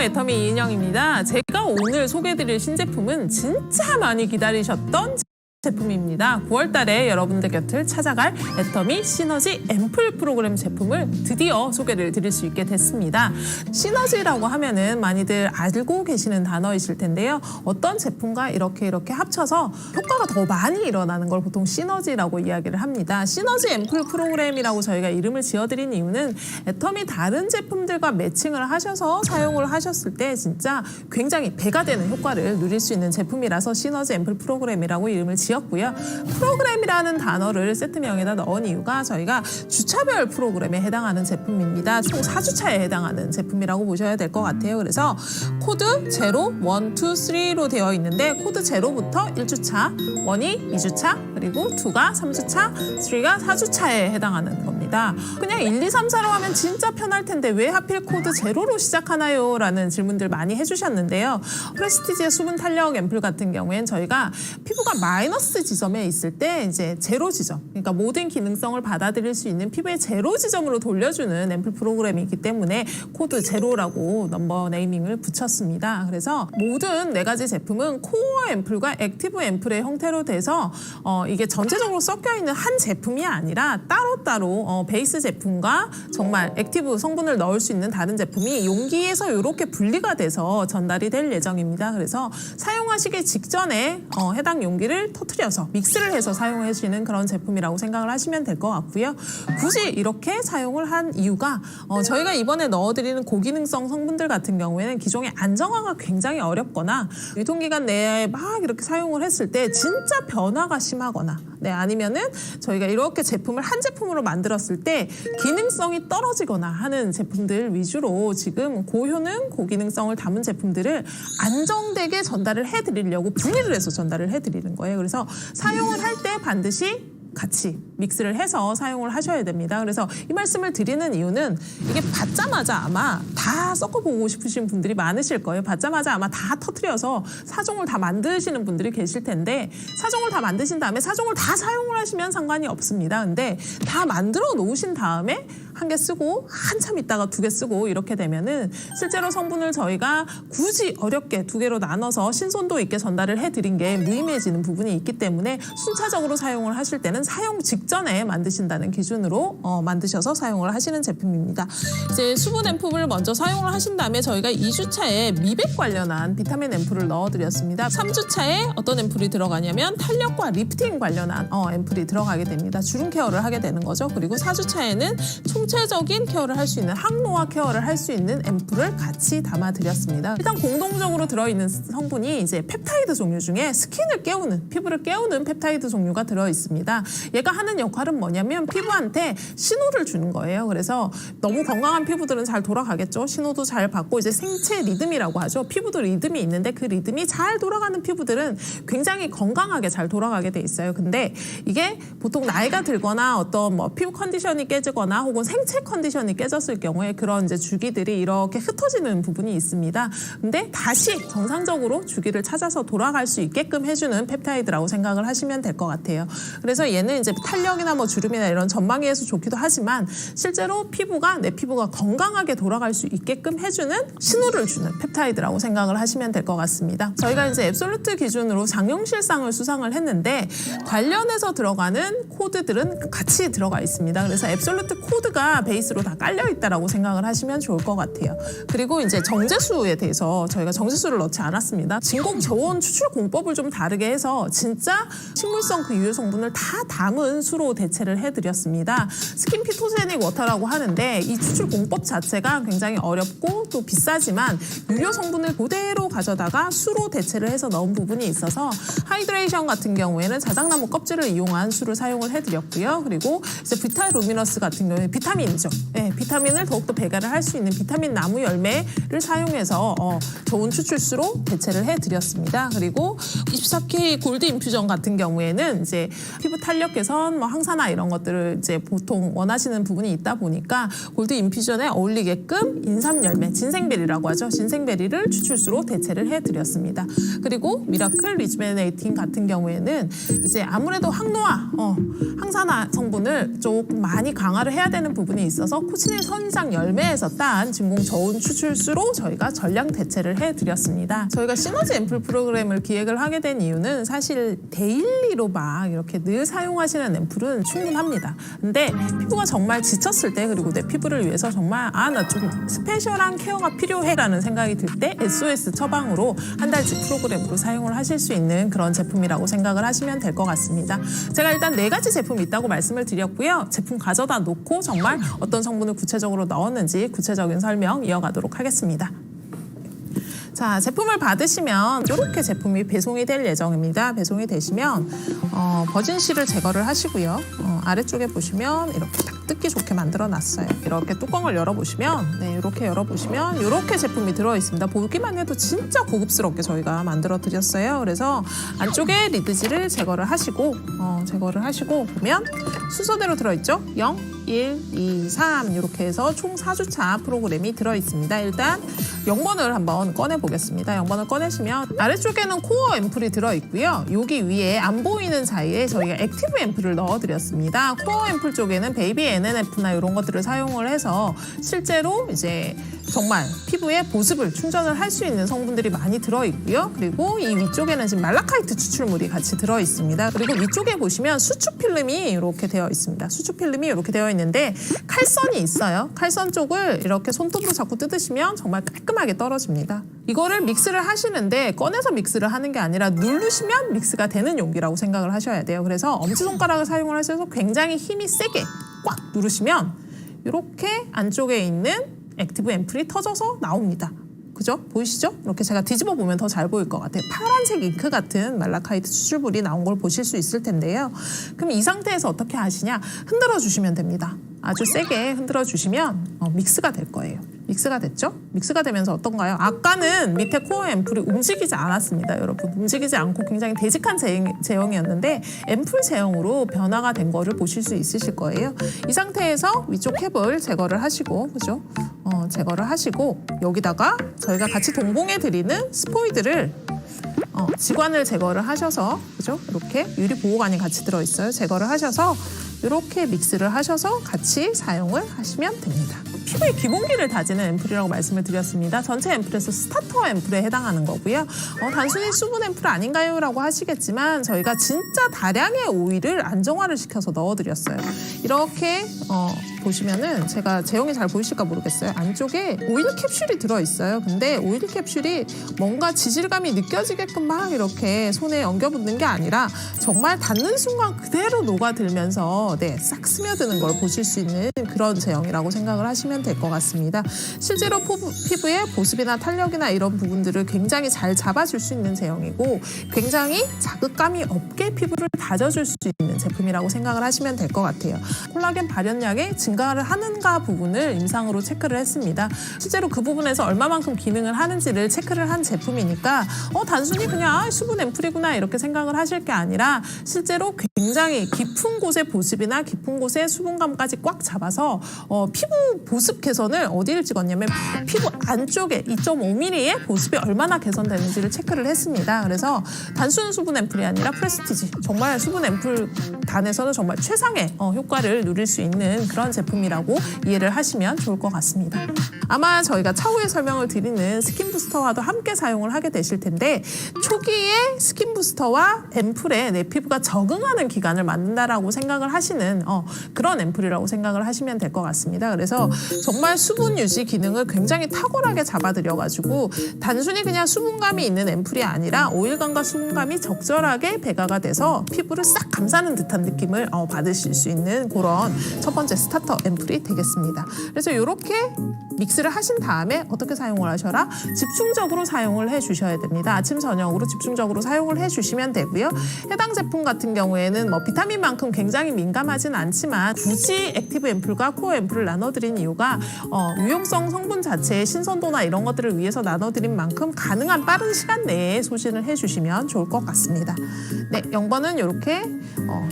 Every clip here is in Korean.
애터미 이은영입니다. 제가 오늘 소개해드릴 신제품은 진짜 많이 기다리셨던 제품입니다. 9월 달에 여러분들 곁을 찾아갈 애터미 시너지 앰플 프로그램 제품을 드디어 소개를 드릴 수 있게 됐습니다. 시너지라고 하면은 많이들 알고 계시는 단어이실 텐데요. 어떤 제품과 이렇게 합쳐서 효과가 더 많이 일어나는 걸 보통 시너지라고 이야기를 합니다. 시너지 앰플 프로그램이라고 저희가 이름을 지어드린 이유는 애터미 다른 제품들과 매칭을 하셔서 사용을 하셨을 때 진짜 굉장히 배가 되는 효과를 누릴 수 있는 제품이라서 시너지 앰플 프로그램이라고 이름을 지었고요. 프로그램이라는 단어를 세트명에다 넣은 이유가 저희가 주차별 프로그램에 해당하는 제품입니다. 총 4주차에 해당하는 제품이라고 보셔야 될 것 같아요. 그래서 코드 0, 1, 2, 3로 되어 있는데 코드 0부터 1주차, 1이 2주차, 그리고 2가 3주차, 3가 4주차에 해당하는 겁니다. 그냥 1, 2, 3, 4로 하면 진짜 편할 텐데 왜 하필 코드 0로 시작하나요? 라는 질문들 많이 해주셨는데요. 프레스티지의 수분 탄력 앰플 같은 경우엔 저희가 피부가 마이너스 지점에 있을 때 이제 제로 지점, 그러니까 모든 기능성을 받아들일 수 있는 피부의 제로 지점으로 돌려주는 앰플 프로그램이기 때문에 코드 0라고 넘버 네이밍을 붙였습니다. 그래서 모든 4가지 제품은 코어 앰플과 액티브 앰플의 형태로 돼서 이게 전체적으로 섞여 있는 한 제품이 아니라 따로따로 베이스 제품과 정말 액티브 성분을 넣을 수 있는 다른 제품이 용기에서 이렇게 분리가 돼서 전달이 될 예정입니다. 그래서 사용하시기 직전에 해당 용기를 터트려서 믹스를 해서 사용하시는 그런 제품이라고 생각을 하시면 될 것 같고요. 굳이 이렇게 사용을 한 이유가 저희가 이번에 넣어드리는 고기능성 성분들 같은 경우에는 기존의 안정화가 굉장히 어렵거나 유통기간 내에 막 이렇게 사용을 했을 때 진짜 변화가 심하거나 아니면은 저희가 이렇게 제품을 한 제품으로 만들었을 때 기능성이 떨어지거나 하는 제품들 위주로 지금 고효능, 고기능성을 담은 제품들을 안정되게 전달을 해드리려고 분리를 해서 전달을 해드리는 거예요. 그래서 사용을 할 때 반드시 같이 믹스를 해서 사용을 하셔야 됩니다. 그래서 이 말씀을 드리는 이유는 이게 받자마자 아마 다 섞어보고 싶으신 분들이 많으실 거예요. 받자마자 아마 다 터트려서 사종을 다 만드시는 분들이 계실 텐데 사종을 다 만드신 다음에 사종을 다 사용을 하시면 상관이 없습니다. 근데 다 만들어 놓으신 다음에 한 개 쓰고 한참 있다가 2개 쓰고 이렇게 되면은 실제로 성분을 저희가 굳이 어렵게 2개로 나눠서 신선도 있게 전달을 해드린 게 무의미해지는 부분이 있기 때문에 순차적으로 사용을 하실 때는 사용 직전에 만드신다는 기준으로 만드셔서 사용을 하시는 제품입니다. 이제 수분 앰플을 먼저 사용을 하신 다음에 저희가 2주차에 미백 관련한 비타민 앰플을 넣어드렸습니다. 3주차에 어떤 앰플이 들어가냐면 탄력과 리프팅 관련한 앰플이 들어가게 됩니다. 주름 케어를 하게 되는 거죠. 그리고 4주차에는 총체적인 케어를 할 수 있는 항노화 케어를 할 수 있는 앰플을 같이 담아드렸습니다. 일단 공동적으로 들어있는 성분이 이제 펩타이드 종류 중에 스킨을 깨우는, 피부를 깨우는 펩타이드 종류가 들어있습니다. 얘가 하는 역할은 뭐냐면 피부한테 신호를 주는 거예요. 그래서 너무 건강한 피부들은 잘 돌아가겠죠. 신호도 잘 받고 이제 생체 리듬이라고 하죠. 피부도 리듬이 있는데 그 리듬이 잘 돌아가는 피부들은 굉장히 건강하게 잘 돌아가게 돼 있어요. 근데 이게 보통 나이가 들거나 어떤 피부 컨디션이 깨지거나 혹은 생체 컨디션이 깨졌을 경우에 그런 이제 주기들이 이렇게 흩어지는 부분이 있습니다. 근데 다시 정상적으로 주기를 찾아서 돌아갈 수 있게끔 해주는 펩타이드라고 생각을 하시면 될 것 같아요. 그래서 얘는 이제 탄력이나 주름이나 이런 전망에서 좋기도 하지만 실제로 내 피부가 건강하게 돌아갈 수 있게끔 해주는 신호를 주는 펩타이드라고 생각을 하시면 될 것 같습니다. 저희가 이제 앱솔루트 기준으로 장용실상을 수상을 했는데 관련해서 들어가는 코드들은 같이 들어가 있습니다. 그래서 앱솔루트 코드가 베이스로 다 깔려 있다라고 생각을 하시면 좋을 것 같아요. 그리고 이제 정제수에 대해서 저희가 정제수를 넣지 않았습니다. 진공 저온 추출 공법을 좀 다르게 해서 진짜 식물성 그 유효 성분을 다 담은 수로 대체를 해드렸습니다. 스킨 피토제닉 워터라고 하는데 이 추출 공법 자체가 굉장히 어렵고 또 비싸지만 유효 성분을 그대로 가져다가 수로 대체를 해서 넣은 부분이 있어서 하이드레이션 같은 경우에는 자작나무 껍질을 이용한 수를 사용을 해드렸고요. 그리고 이제 비타루미너스 같은 경우에 비타민이죠. 비타민을 더욱더 배가를 할 수 있는 비타민 나무 열매를 사용해서 저온 추출수로 대체를 해드렸습니다. 그리고 24K 골드 인퓨전 같은 경우에는 이제 피부 탄력 개선, 항산화 이런 것들을 이제 보통 원하시는 부분이 있다 보니까 골드 인퓨전에 어울리게끔 인삼 열매, 진생베리라고 하죠. 진생베리를 추출수로 대체를 해드렸습니다. 그리고 미라클 리주베네이팅 같은 경우에는 이제 아무래도 항노화 항산화 성분을 조금 많이 강화를 해야 되는 부분이 있어서 코치닐 선인장 열매에서 딴 진공 저온 추출수로 저희가 전량 대체를 해드렸습니다. 저희가 시너지 앰플 프로그램을 기획을 하게 된 이유는 사실 데일리로 막 이렇게 늘 사용하시는 앰플은 충분합니다. 근데 피부가 정말 지쳤을 때, 그리고 내 피부를 위해서 정말 나 좀 스페셜한 케어가 필요해라는 생각이 들 때 SOS 처방으로 한 달치 프로그램으로 사용을 하실 수 있는 그런 제품이라고 생각을 하시면 될 것 같습니다. 제가 일단 4가지 제품이 있다고 말씀을 드렸고요. 제품 가져다 놓고 정말 어떤 성분을 구체적으로 넣었는지 구체적인 설명 이어가도록 하겠습니다. 자, 제품을 받으시면 이렇게 제품이 배송이 될 예정입니다. 배송이 되시면 버진실을 제거를 하시고요. 아래쪽에 보시면 이렇게 딱 뜯기 좋게 만들어 놨어요. 이렇게 뚜껑을 열어보시면, 네, 이렇게 열어보시면 이렇게 제품이 들어있습니다. 보기만 해도 진짜 고급스럽게 저희가 만들어 드렸어요. 그래서 안쪽에 리드지를 제거를 하시고 보면 순서대로 들어있죠? 0, 1, 2, 3 이렇게 해서 총 4주차 프로그램이 들어있습니다. 일단 0번을 한번 꺼내보겠습니다. 0번을 꺼내시면 아래쪽에는 코어 앰플이 들어있고요. 여기 위에 안 보이는 사이에 저희가 액티브 앰플을 넣어드렸습니다. 코어 앰플 쪽에는 베이비 NNF나 이런 것들을 사용을 해서 실제로 이제 정말 피부에 보습을 충전을 할 수 있는 성분들이 많이 들어있고요. 그리고 이 위쪽에는 지금 말라카이트 추출물이 같이 들어있습니다. 그리고 위쪽에 보시면 수축 필름이 이렇게 되어 있습니다. 수축 필름이 이렇게 되어 있는데 칼선이 있어요. 칼선 쪽을 이렇게 손톱으로 자꾸 뜯으시면 정말 깔끔하게 떨어집니다. 이거를 믹스를 하시는데 꺼내서 믹스를 하는 게 아니라 누르시면 믹스가 되는 용기라고 생각을 하셔야 돼요. 그래서 엄지손가락을 사용을 하셔서 굉장히 힘이 세게 꽉 누르시면 이렇게 안쪽에 있는 액티브 앰플이 터져서 나옵니다. 그죠? 보이시죠? 이렇게 제가 뒤집어 보면 더 잘 보일 것 같아요. 파란색 잉크 같은 말라카이트 추출물이 나온 걸 보실 수 있을 텐데요. 그럼 이 상태에서 어떻게 하시냐? 흔들어 주시면 됩니다. 아주 세게 흔들어 주시면 믹스가 될 거예요. 믹스가 됐죠? 믹스가 되면서 어떤가요? 아까는 밑에 코어 앰플이 움직이지 않았습니다, 여러분. 움직이지 않고 굉장히 되직한 제형이었는데 앰플 제형으로 변화가 된 거를 보실 수 있으실 거예요. 이 상태에서 위쪽 캡을 제거를 하시고, 그죠? 제거를 하시고 여기다가 저희가 같이 동봉해 드리는 스포이드를 지관을 제거를 하셔서, 그죠? 이렇게 유리 보호관이 같이 들어있어요. 제거를 하셔서 이렇게 믹스를 하셔서 같이 사용을 하시면 됩니다. 피부의 기본기를 다지는 앰플이라고 말씀을 드렸습니다. 전체 앰플에서 스타터 앰플에 해당하는 거고요. 단순히 수분 앰플 아닌가요? 라고 하시겠지만 저희가 진짜 다량의 오일을 안정화를 시켜서 넣어드렸어요. 이렇게 보시면은 제가 제형이 잘 보이실까 모르겠어요. 안쪽에 오일 캡슐이 들어있어요. 근데 오일 캡슐이 뭔가 지질감이 느껴지게끔 막 이렇게 손에 엉겨붙는 게 아니라 정말 닿는 순간 그대로 녹아들면서 싹 스며드는 걸 보실 수 있는 그런 제형이라고 생각을 하시면 될 것 같습니다. 실제로 피부의 보습이나 탄력이나 이런 부분들을 굉장히 잘 잡아줄 수 있는 제형이고 굉장히 자극감이 없게 피부를 다져줄 수 있는 제품이라고 생각을 하시면 될 것 같아요. 콜라겐 발현량의 증가를 하는가 부분을 임상으로 체크를 했습니다. 실제로 그 부분에서 얼마만큼 기능을 하는지를 체크를 한 제품이니까 단순히 그냥 수분 앰플이구나 이렇게 생각을 하실 게 아니라 실제로 굉장히 깊은 곳의 보습이나 깊은 곳의 수분감까지 꽉 잡아서 피부 보습 개선을 어디를 찍었냐면 피부 안쪽에 2.5mm의 보습이 얼마나 개선되는지를 체크를 했습니다. 그래서 단순 수분 앰플이 아니라 프레스티지, 정말 수분 앰플 단에서는 정말 최상의 효과를 누릴 수 있는 그런 제품이라고 이해를 하시면 좋을 것 같습니다. 아마 저희가 차후에 설명을 드리는 스킨 부스터와도 함께 사용을 하게 되실 텐데 초기에 스킨 부스터와 앰플에 내 피부가 적응하는 기간을 만든다라고 생각을 하시는 그런 앰플이라고 생각을 하시면 될 것 같습니다. 그래서 정말 수분 유지 기능을 굉장히 탁월하게 잡아들여가지고 단순히 그냥 수분감이 있는 앰플이 아니라 오일감과 수분감이 적절하게 배가가 돼서 피부를 싹 감싸는 듯한 느낌을 받으실 수 있는 그런 첫 번째 스타터 앰플이 되겠습니다. 그래서 이렇게 믹스를 하신 다음에 어떻게 사용을 하셔라? 집중적으로 사용을 해주셔야 됩니다. 아침, 저녁으로 집중적으로 사용을 해주시면 되고요. 해당 제품 같은 경우에는 비타민만큼 굉장히 민감하진 않지만 굳이 액티브 앰플과 코어 앰플을 나눠드린 이유가 유용성 성분 자체의 신선도나 이런 것들을 위해서 나눠드린 만큼 가능한 빠른 시간 내에 소진을 해주시면 좋을 것 같습니다. 네, 0번은 이렇게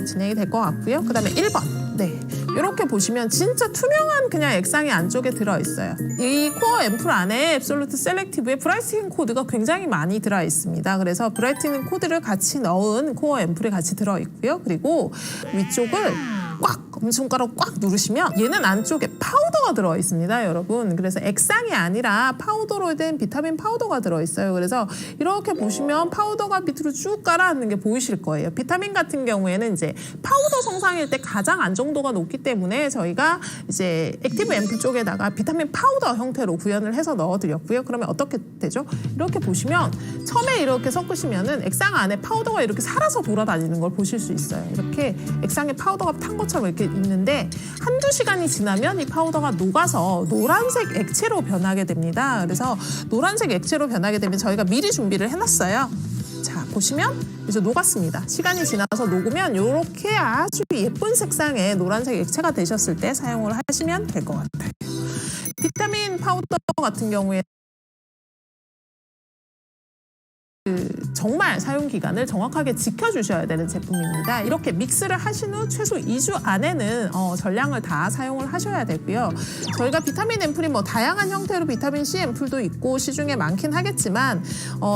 진행이 될 것 같고요. 그 다음에 1번. 네, 이렇게 보시면 진짜 투명한 그냥 액상이 안쪽에 들어있어요. 이 코어 앰플 안에 앱솔루트 셀렉티브의 브라이트닝 코드가 굉장히 많이 들어있습니다. 그래서 브라이트닝 코드를 같이 넣은 코어 앰플이 같이 들어있고요. 그리고 위쪽을 꽉 엄지손가락 꽉 누르시면 얘는 안쪽에 파우더가 들어있습니다, 여러분. 그래서 액상이 아니라 파우더로 된 비타민 파우더가 들어있어요. 그래서 이렇게 보시면 파우더가 밑으로 쭉 깔아앉는 게 보이실 거예요. 비타민 같은 경우에는 이제 파우더 성상일 때 가장 안정도가 높기 때문에 저희가 이제 액티브 앰플 쪽에다가 비타민 파우더 형태로 구현을 해서 넣어드렸고요. 그러면 어떻게 되죠? 이렇게 보시면 처음에 이렇게 섞으시면은 액상 안에 파우더가 이렇게 살아서 돌아다니는 걸 보실 수 있어요. 이렇게 액상에 파우더가 탄 것처럼 이렇게 있는데 한두 시간이 지나면 이 파우더가 녹아서 노란색 액체로 변하게 됩니다. 그래서 노란색 액체로 변하게 되면 저희가 미리 준비를 해놨어요. 자, 보시면 이제 녹았습니다. 시간이 지나서 녹으면 이렇게 아주 예쁜 색상의 노란색 액체가 되셨을 때 사용을 하시면 될 것 같아요. 비타민 파우더 같은 경우에 정말 사용 기간을 정확하게 지켜주셔야 되는 제품입니다. 이렇게 믹스를 하신 후 최소 2주 안에는 전량을 다 사용을 하셔야 되고요. 저희가 비타민 앰플이 뭐 다양한 형태로 비타민 C 앰플도 있고 시중에 많긴 하겠지만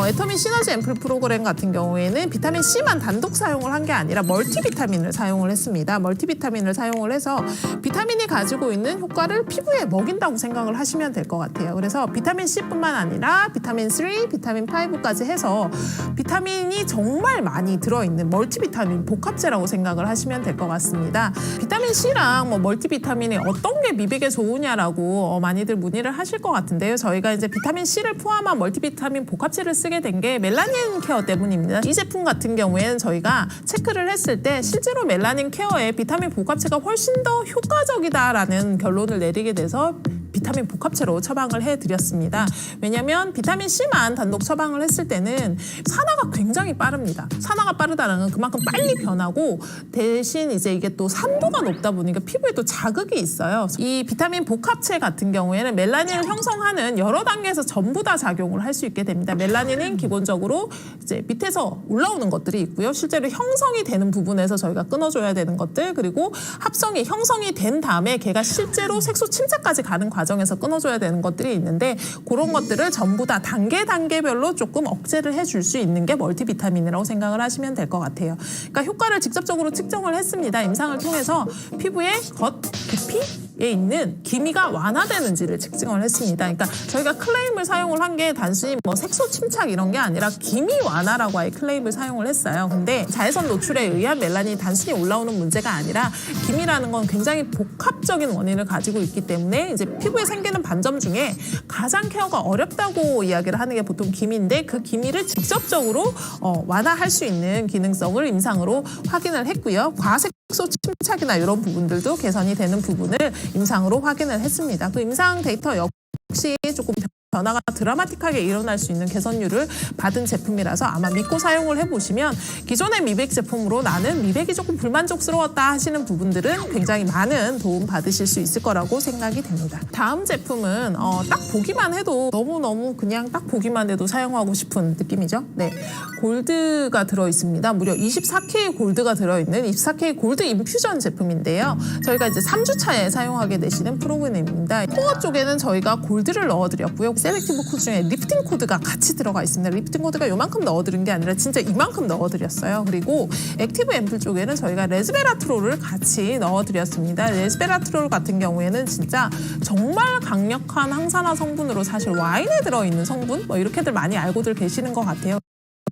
애터미 시너지 앰플 프로그램 같은 경우에는 비타민 C만 단독 사용을 한 게 아니라 멀티비타민을 사용을 했습니다. 멀티비타민을 사용을 해서 비타민이 가지고 있는 효과를 피부에 먹인다고 생각을 하시면 될 것 같아요. 그래서 비타민 C뿐만 아니라 비타민 3, 비타민 5까지 해서 비타민이 정말 많이 들어있는 멀티비타민 복합제라고 생각을 하시면 될 것 같습니다. 비타민 C랑 뭐 멀티비타민이 어떤 게 미백에 좋으냐라고 많이들 문의를 하실 것 같은데요. 저희가 이제 비타민 C를 포함한 멀티비타민 복합제를 쓰게 된 게 멜라닌 케어 때문입니다. 이 제품 같은 경우에는 저희가 체크를 했을 때 실제로 멜라닌 케어에 비타민 복합제가 훨씬 더 효과적이다라는 결론을 내리게 돼서 비타민 복합제로 처방을 해드렸습니다. 왜냐하면 비타민 C만 단독 처방을 했을 때는 산화가 굉장히 빠릅니다. 산화가 빠르다는 건 그만큼 빨리 변하고 대신 이제 이게 또 산도가 높다 보니까 피부에 또 자극이 있어요. 이 비타민 복합제 같은 경우에는 멜라닌을 형성하는 여러 단계에서 전부 다 작용을 할 수 있게 됩니다. 멜라닌은 기본적으로 이제 밑에서 올라오는 것들이 있고요. 실제로 형성이 되는 부분에서 저희가 끊어줘야 되는 것들, 그리고 합성이 형성이 된 다음에 걔가 실제로 색소 침착까지 가는 과정에서 끊어줘야 되는 것들이 있는데 그런 것들을 전부 다 단계별로 조금 억제를 해줄 수 있는 게 멀티비타민이라고 생각을 하시면 될 것 같아요. 그러니까 효과를 직접적으로 측정을 했습니다. 임상을 통해서 피부의 겉 깊이에 있는 기미가 완화되는지를 측정을 했습니다. 그러니까 저희가 클레임을 사용을 한 게 단순히 뭐 색소 침착 이런 게 아니라 기미 완화라고 아예 클레임을 사용을 했어요. 근데 자외선 노출에 의한 멜라닌이 단순히 올라오는 문제가 아니라 기미라는 건 굉장히 복합적인 원인을 가지고 있기 때문에 이제 피부에 생기는 반점 중에 가장 케어가 어렵다고 이야기를 하는 게 보통 기미인데 그 기미를 직접적으로 완화할 수 있는 기능성을 임상으로 확인을 했고요. 과색소 침착이나 이런 부분들도 개선이 되는 부분을 임상으로 확인을 했습니다. 그 임상 데이터 역시 조금 변화가 드라마틱하게 일어날 수 있는 개선율을 받은 제품이라서 아마 믿고 사용을 해보시면 기존의 미백 제품으로 나는 미백이 조금 불만족스러웠다 하시는 부분들은 굉장히 많은 도움 받으실 수 있을 거라고 생각이 됩니다. 다음 제품은 딱 보기만 해도 너무너무 그냥 딱 보기만 해도 사용하고 싶은 느낌이죠. 네, 골드가 들어있습니다. 무려 24K 골드가 들어있는 24K 골드 인퓨전 제품인데요. 저희가 이제 3주 차에 사용하게 되시는 프로그램입니다. 코어 쪽에는 저희가 골드를 넣어드렸고요. 셀렉티브 코드 중에 리프팅 코드가 같이 들어가 있습니다. 리프팅 코드가 요만큼 넣어드린 게 아니라 진짜 이만큼 넣어드렸어요. 그리고 액티브 앰플 쪽에는 저희가 레스베라트롤을 같이 넣어드렸습니다. 레스베라트롤 같은 경우에는 진짜 정말 강력한 항산화 성분으로 사실 와인에 들어있는 성분 뭐 이렇게들 많이 알고들 계시는 것 같아요.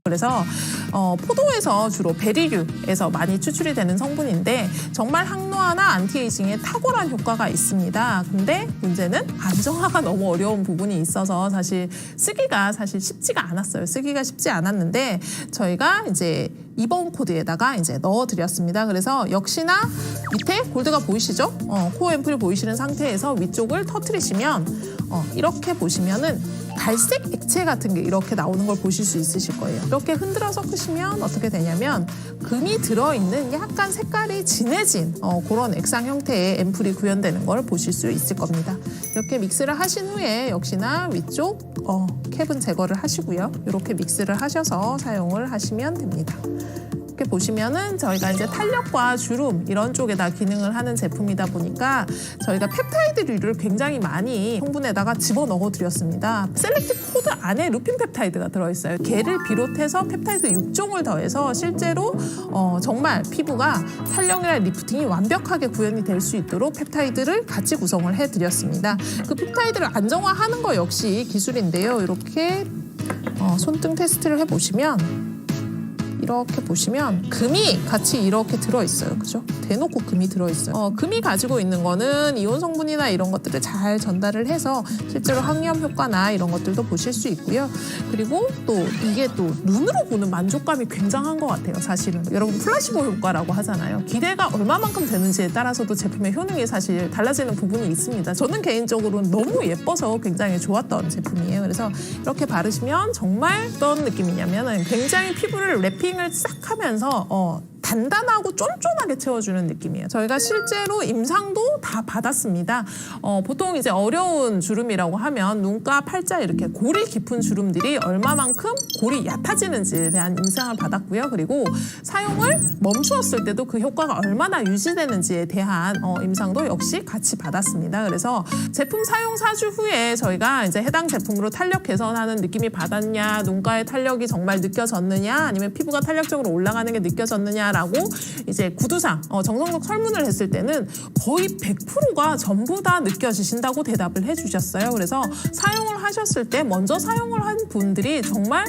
그래서 포도에서 주로 베리류에서 많이 추출이 되는 성분인데 정말 항노화나 안티에이징에 탁월한 효과가 있습니다. 근데 문제는 안정화가 너무 어려운 부분이 있어서 사실 쓰기가 쉽지가 않았어요. 쓰기가 쉽지 않았는데 저희가 이제 2번 코드에다가 이제 넣어드렸습니다. 그래서 역시나 밑에 골드가 보이시죠? 코어 앰플이 보이시는 상태에서 위쪽을 터트리시면 이렇게 보시면은 갈색 액체 같은 게 이렇게 나오는 걸 보실 수 있으실 거예요. 이렇게 흔들어 섞으시면 어떻게 되냐면 금이 들어있는 약간 색깔이 진해진 그런 액상 형태의 앰플이 구현되는 걸 보실 수 있을 겁니다. 이렇게 믹스를 하신 후에 역시나 위쪽 캡은 제거를 하시고요. 이렇게 믹스를 하셔서 사용을 하시면 됩니다. 이렇게 보시면은 저희가 이제 탄력과 주름 이런 쪽에다 기능을 하는 제품이다 보니까 저희가 펩타이드류를 굉장히 많이 성분에다가 집어넣어 드렸습니다. 셀렉티브 코드 안에 루핀 펩타이드가 들어있어요. 걔를 비롯해서 펩타이드 6종을 더해서 실제로 정말 피부가 탄력이랑 리프팅이 완벽하게 구현이 될 수 있도록 펩타이드를 같이 구성을 해드렸습니다. 그 펩타이드를 안정화하는 거 역시 기술인데요. 이렇게 손등 테스트를 해보시면 이렇게 보시면 금이 같이 이렇게 들어있어요. 그죠? 대놓고 금이 들어있어요. 금이 가지고 있는 거는 이온 성분이나 이런 것들을 잘 전달을 해서 실제로 항염 효과나 이런 것들도 보실 수 있고요. 그리고 또 이게 또 눈으로 보는 만족감이 굉장한 것 같아요. 사실은. 여러분 플라시보 효과라고 하잖아요. 기대가 얼마만큼 되는지에 따라서도 제품의 효능이 사실 달라지는 부분이 있습니다. 저는 개인적으로는 너무 예뻐서 굉장히 좋았던 제품이에요. 그래서 이렇게 바르시면 정말 어떤 느낌이냐면은 굉장히 피부를 랩핑을 싹 하면서 단단하고 쫀쫀하게 채워주는 느낌이에요. 저희가 실제로 임상도 다 받았습니다. 보통 이제 어려운 주름이라고 하면 눈가, 팔자 이렇게 골이 깊은 주름들이 얼마만큼 골이 얕아지는지에 대한 임상을 받았고요. 그리고 사용을 멈추었을 때도 그 효과가 얼마나 유지되는지에 대한 임상도 역시 같이 받았습니다. 그래서 제품 사용 4주 후에 저희가 이제 해당 제품으로 탄력 개선하는 느낌이 받았냐, 눈가의 탄력이 정말 느껴졌느냐, 아니면 피부가 탄력적으로 올라가는 게 느껴졌느냐 라고 이제 구두상 정성적 설문을 했을 때는 거의 100%가 전부 다 느껴지신다고 대답을 해주셨어요. 그래서 사용을 하셨을 때 먼저 사용을 한 분들이 정말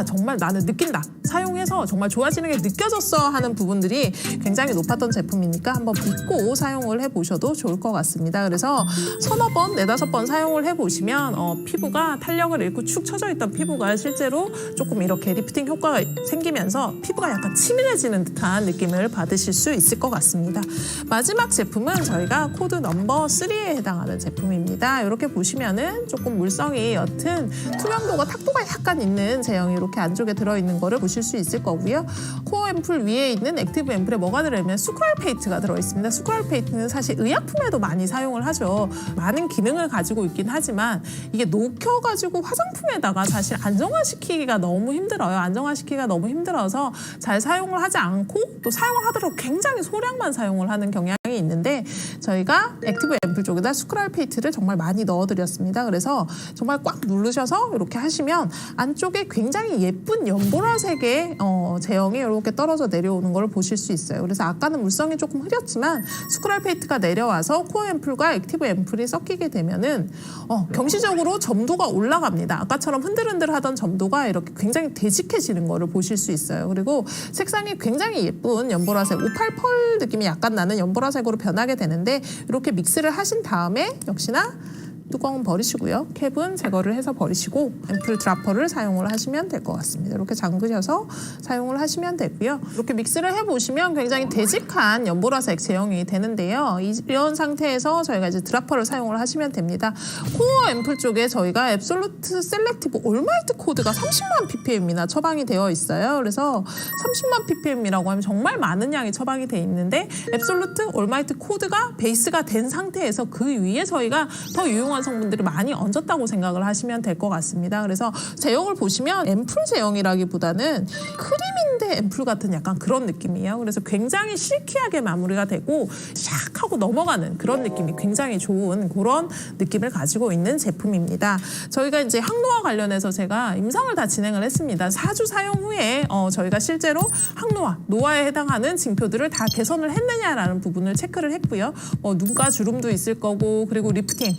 정말 나는 느낀다. 사용해서 정말 좋아지는 게 느껴졌어 하는 부분들이 굉장히 높았던 제품이니까 한번 믿고 사용을 해보셔도 좋을 것 같습니다. 그래서 서너 번, 네다섯 번 사용을 해보시면 피부가 탄력을 잃고 축 처져 있던 피부가 실제로 조금 이렇게 리프팅 효과가 생기면서 피부가 약간 치밀해지는 듯한 느낌을 받으실 수 있을 것 같습니다. 마지막 제품은 저희가 코드 넘버 3에 해당하는 제품입니다. 이렇게 보시면은 조금 물성이 옅은 투명도가 탁도가 약간 있는 제형이 이렇게 안쪽에 들어있는 거를 보실 수 있을 거고요. 코어 앰플 위에 있는 액티브 앰플에 뭐가 들어있냐면 수크랄페이트가 들어있습니다. 수크랄페이트는 사실 의약품에도 많이 사용을 하죠. 많은 기능을 가지고 있긴 하지만 이게 녹여가지고 화장품에다가 사실 안정화시키기가 너무 힘들어요. 안정화시키기가 너무 힘들어서 잘 사용을 하지 않고 또 사용을 하더라도 굉장히 소량만 사용을 하는 경향이 있는데 저희가 액티브 앰플 쪽에다 수크랄페이트를 정말 많이 넣어드렸습니다. 그래서 정말 꽉 누르셔서 이렇게 하시면 안쪽에 굉장히 예쁜 연보라색의 제형이 이렇게 떨어져 내려오는 걸 보실 수 있어요. 그래서 아까는 물성이 조금 흐렸지만 수크랄페이트가 내려와서 코어 앰플과 액티브 앰플이 섞이게 되면은 경시적으로 점도가 올라갑니다. 아까처럼 흔들흔들 하던 점도가 이렇게 굉장히 되직해지는 거를 보실 수 있어요. 그리고 색상이 굉장히 예쁜 연보라색, 오팔 펄 느낌이 약간 나는 연보라색으로 변하게 되는데 이렇게 믹스를 하신 다음에 역시나 뚜껑은 버리시고요. 캡은 제거를 해서 버리시고 앰플 드라퍼를 사용을 하시면 될 것 같습니다. 이렇게 잠그셔서 사용을 하시면 되고요. 이렇게 믹스를 해보시면 굉장히 되직한 연보라색 제형이 되는데요. 이런 상태에서 저희가 이제 드라퍼를 사용을 하시면 됩니다. 코어 앰플 쪽에 저희가 앱솔루트 셀렉티브 올마이트 코드가 30만 ppm이나 처방이 되어 있어요. 그래서 30만 ppm이라고 하면 정말 많은 양이 처방이 되어 있는데 앱솔루트 올마이트 코드가 베이스가 된 상태에서 그 위에 저희가 더 유용한 성분들을 많이 얹었다고 생각을 하시면 될 것 같습니다. 그래서 제형을 보시면 앰플 제형이라기보다는 크림인데 앰플 같은 약간 그런 느낌이에요. 그래서 굉장히 실키하게 마무리가 되고 샥 하고 넘어가는 그런 느낌이 굉장히 좋은 그런 느낌을 가지고 있는 제품입니다. 저희가 이제 항노화 관련해서 제가 임상을 다 진행을 했습니다. 4주 사용 후에 저희가 실제로 항노화, 노화에 해당하는 징표들을 다 개선을 했느냐라는 부분을 체크를 했고요. 눈가 주름도 있을 거고 그리고 리프팅,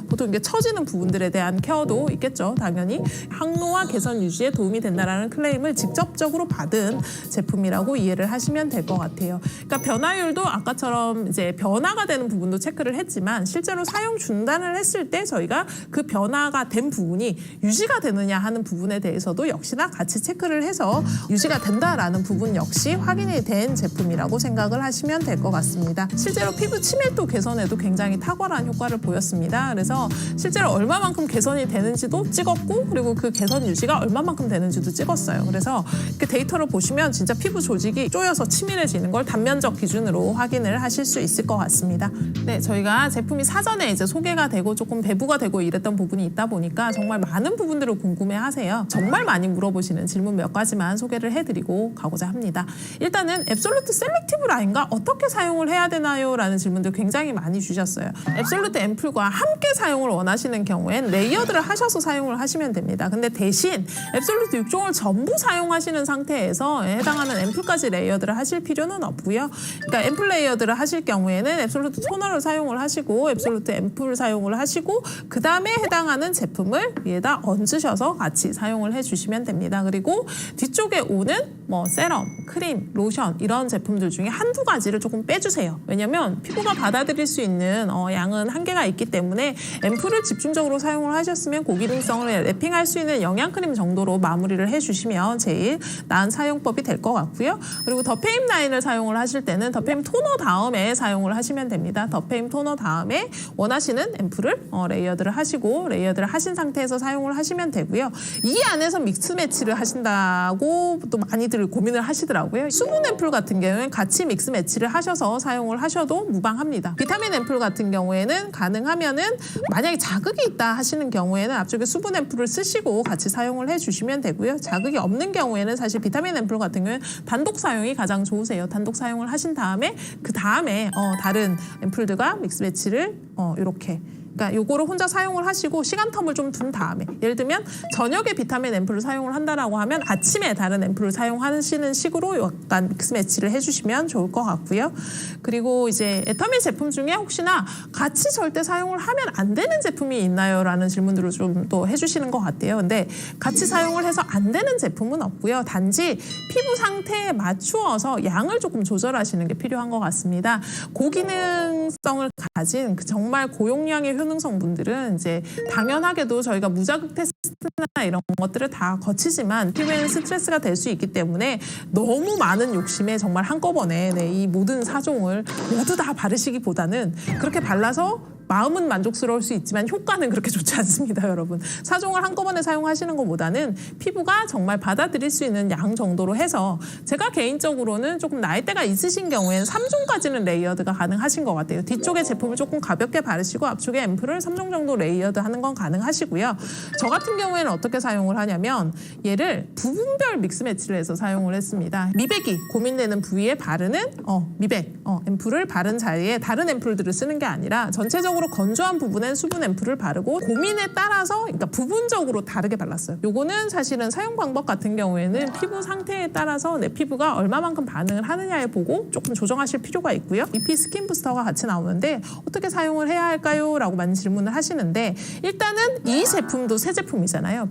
보통 이게 처지는 부분들에 대한 케어도 있겠죠. 당연히 항노화 개선 유지에 도움이 된다라는 클레임을 직접적으로 받은 제품이라고 이해를 하시면 될 것 같아요. 그러니까 변화율도 아까처럼 이제 변화가 되는 부분도 체크를 했지만 실제로 사용 중단을 했을 때 저희가 그 변화가 된 부분이 유지가 되느냐 하는 부분에 대해서도 역시나 같이 체크를 해서 유지가 된다라는 부분 역시 확인이 된 제품이라고 생각을 하시면 될 것 같습니다. 실제로 피부 치밀도 개선에도 굉장히 탁월한 효과를 보였습니다. 그래서 그래서 실제로 얼마만큼 개선이 되는지도 찍었고 그리고 그 개선 유지가 얼마만큼 되는지도 찍었어요. 그래서 이렇게 데이터를 보시면 진짜 피부 조직이 쪼여서 치밀해지는 걸 단면적 기준으로 확인을 하실 수 있을 것 같습니다. 네, 저희가 제품이 사전에 이제 소개가 되고 조금 배부가 되고 이랬던 부분이 있다 보니까 정말 많은 부분들을 궁금해하세요. 정말 많이 물어보시는 질문 몇 가지만 소개를 해드리고 가고자 합니다. 일단은 앱솔루트 셀렉티브 라인과 어떻게 사용을 해야 되나요? 라는 질문들 굉장히 많이 주셨어요. 앱솔루트 앰플과 함께 사용을 원하시는 경우엔 레이어드를 하셔서 사용을 하시면 됩니다. 근데 대신 앱솔루트 6종을 전부 사용하시는 상태에서 해당하는 앰플까지 레이어드를 하실 필요는 없고요. 그러니까 앰플 레이어드를 하실 경우에는 앱솔루트 토너를 사용을 하시고 앱솔루트 앰플 사용을 하시고 그 다음에 해당하는 제품을 위에다 얹으셔서 같이 사용을 해주시면 됩니다. 그리고 뒤쪽에 오는 뭐 세럼, 크림, 로션 이런 제품들 중에 한두 가지를 조금 빼주세요. 왜냐면 피부가 받아들일 수 있는 양은 한계가 있기 때문에 앰플을 집중적으로 사용을 하셨으면 고기능성을 랩핑할 수 있는 영양크림 정도로 마무리를 해주시면 제일 나은 사용법이 될 것 같고요. 그리고 더페임 라인을 사용을 하실 때는 더페임 토너 다음에 사용을 하시면 됩니다. 더페임 토너 다음에 원하시는 앰플을 레이어드를 하시고 레이어드를 하신 상태에서 사용을 하시면 되고요. 이 안에서 믹스 매치를 하신다고 또 많이들 고민을 하시더라고요. 수분 앰플 같은 경우에는 같이 믹스 매치를 하셔서 사용을 하셔도 무방합니다. 비타민 앰플 같은 경우에는 가능하면은 만약에 자극이 있다 하시는 경우에는 앞쪽에 수분 앰플을 쓰시고 같이 사용을 해주시면 되고요. 자극이 없는 경우에는 사실 비타민 앰플 같은 경우에는 단독 사용이 가장 좋으세요. 단독 사용을 하신 다음에 그 다음에 다른 앰플들과 믹스 매치를 이렇게 그러니까 요거를 혼자 사용을 하시고 시간 텀을 좀 둔 다음에 예를 들면 저녁에 비타민 앰플을 사용을 한다라고 하면 아침에 다른 앰플을 사용하시는 식으로 약간 믹스 매치를 해주시면 좋을 것 같고요. 그리고 이제 애터미 제품 중에 혹시나 같이 절대 사용을 하면 안 되는 제품이 있나요? 라는 질문들을 좀 또 해주시는 것 같아요. 근데 같이 사용을 해서 안 되는 제품은 없고요. 단지 피부 상태에 맞추어서 양을 조금 조절하시는 게 필요한 것 같습니다. 고기능성을 가진 정말 고용량의 효능성 분들은 이제 당연하게도 저희가 무자극 테스트나 이런 것들을 다 거치지만 피부에는 스트레스가 될 수 있기 때문에 너무 많은 욕심에 정말 한꺼번에 이 모든 4종을 모두 다 바르시기보다는 그렇게 발라서 마음은 만족스러울 수 있지만 효과는 그렇게 좋지 않습니다, 여러분. 4종을 한꺼번에 사용하시는 것보다는 피부가 정말 받아들일 수 있는 양 정도로 해서 제가 개인적으로는 조금 나이대가 있으신 경우에는 3종까지는 레이어드가 가능하신 것 같아요. 뒤쪽에 제품을 조금 가볍게 바르시고 앞쪽에 앰플을 3종 정도 레이어드 하는 건 가능하시고요. 저 같은 경우에는 어떻게 사용을 하냐면 얘를 부분별 믹스 매치를 해서 사용을 했습니다. 미백이 고민되는 부위에 바르는 미백 앰플을 바른 자리에 다른 앰플들을 쓰는 게 아니라 전체적으로 건조한 부분엔 수분 앰플을 바르고 고민에 따라서 그러니까 부분적으로 다르게 발랐어요. 요거는 사실은 사용 방법 같은 경우에는 피부 상태에 따라서 내 피부가 얼마만큼 반응을 하느냐에 보고 조금 조정하실 필요가 있고요. EP 스킨 부스터가 같이 나오는데 어떻게 사용을 해야 할까요? 라고 많이 질문을 하시는데 일단은 이 제품도 새 제품이잖아요.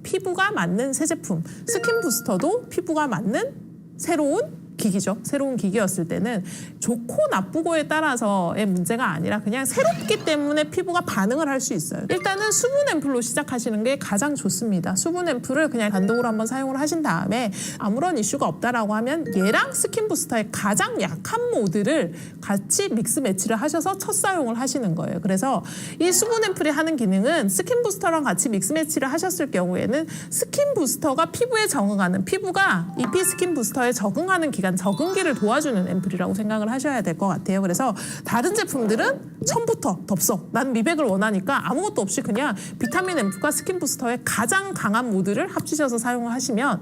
피부가 맞는 새 제품. 스킨 부스터도 피부가 맞는 새로운 기기죠. 새로운 기기였을 때는 좋고 나쁘고에 따라서의 문제가 아니라 그냥 새롭기 때문에 피부가 반응을 할 수 있어요. 일단은 수분 앰플로 시작하시는 게 가장 좋습니다. 수분 앰플을 그냥 단독으로 한번 사용을 하신 다음에 아무런 이슈가 없다라고 하면 얘랑 스킨 부스터의 가장 약한 모드를 같이 믹스 매치를 하셔서 첫 사용을 하시는 거예요. 그래서 이 수분 앰플이 하는 기능은 스킨 부스터랑 같이 믹스 매치를 하셨을 경우에는 스킨 부스터가 피부에 적응하는 피부가 EP 스킨 부스터에 적응하는 기간 적응기를 도와주는 앰플이라고 생각을 하셔야 될 것 같아요. 그래서 다른 제품들은 처음부터 덥석 난 미백을 원하니까 아무것도 없이 그냥 비타민 앰플과 스킨 부스터의 가장 강한 모드를 합치셔서 사용을 하시면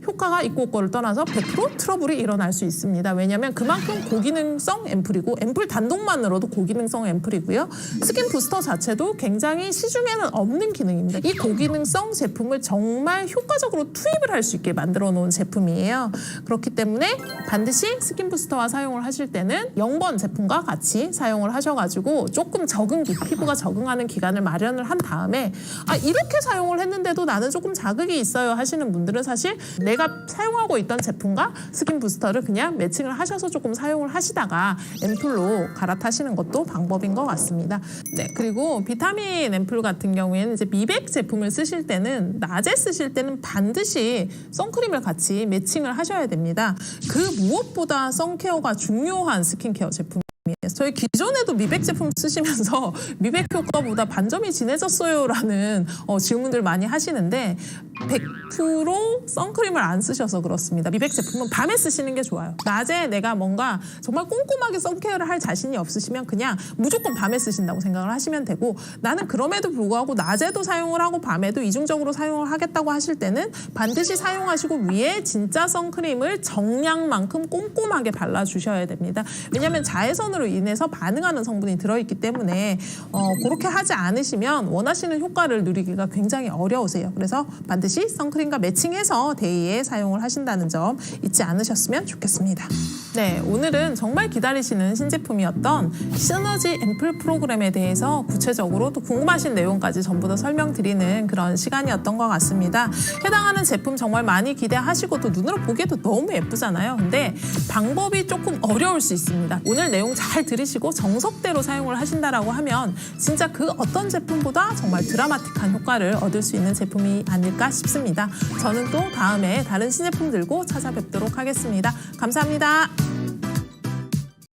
효과가 있고 없고를 떠나서 100% 트러블이 일어날 수 있습니다. 왜냐하면 그만큼 고기능성 앰플이고 앰플 단독만으로도 고기능성 앰플이고요. 스킨 부스터 자체도 굉장히 시중에는 없는 기능입니다. 이 고기능성 제품을 정말 효과적으로 투입을 할 수 있게 만들어 놓은 제품이에요. 그렇기 때문에 반드시 스킨 부스터와 사용을 하실 때는 0번 제품과 같이 사용을 하셔가지고 조금 적응기, 피부가 적응하는 기간을 마련을 한 다음에 이렇게 사용을 했는데도 나는 조금 자극이 있어요 하시는 분들은 사실 내가 사용하고 있던 제품과 스킨 부스터를 그냥 매칭을 하셔서 조금 사용을 하시다가 앰플로 갈아타시는 것도 방법인 것 같습니다. 네, 그리고 비타민 앰플 같은 경우에는 이제 미백 제품을 쓰실 때는 낮에 쓰실 때는 반드시 선크림을 같이 매칭을 하셔야 됩니다. 그 무엇보다 선케어가 중요한 스킨케어 제품이에요. 저희 기존에도 미백 제품 쓰시면서 미백 효과보다 반점이 진해졌어요라는 질문들 많이 하시는데 100% 선크림을 안 쓰셔서 그렇습니다. 미백 제품은 밤에 쓰시는 게 좋아요. 낮에 내가 뭔가 정말 꼼꼼하게 선케어를 할 자신이 없으시면 그냥 무조건 밤에 쓰신다고 생각을 하시면 되고, 나는 그럼에도 불구하고 낮에도 사용을 하고 밤에도 이중적으로 사용을 하겠다고 하실 때는 반드시 사용하시고 위에 진짜 선크림을 정량만큼 꼼꼼하게 발라주셔야 됩니다. 왜냐하면 자외선으로 인해서 반응하는 성분이 들어있기 때문에 그렇게 하지 않으시면 원하시는 효과를 누리기가 굉장히 어려우세요. 그래서 반드시 선크림과 매칭해서 데이에 사용을 하신다는 점 잊지 않으셨으면 좋겠습니다. 네, 오늘은 정말 기다리시는 신제품이었던 시너지 앰플 프로그램에 대해서 구체적으로 또 궁금하신 내용까지 전부 다 설명드리는 그런 시간이었던 것 같습니다. 해당하는 제품 정말 많이 기대하시고 또 눈으로 보기에도 너무 예쁘잖아요. 근데 방법이 조금 어려울 수 있습니다. 오늘 내용 잘 들으시고 정석대로 사용을 하신다라고 하면 진짜 그 어떤 제품보다 정말 드라마틱한 효과를 얻을 수 있는 제품이 아닐까 싶습니다. 저는 또 다음에 다른 신제품 들고 찾아뵙도록 하겠습니다. 감사합니다.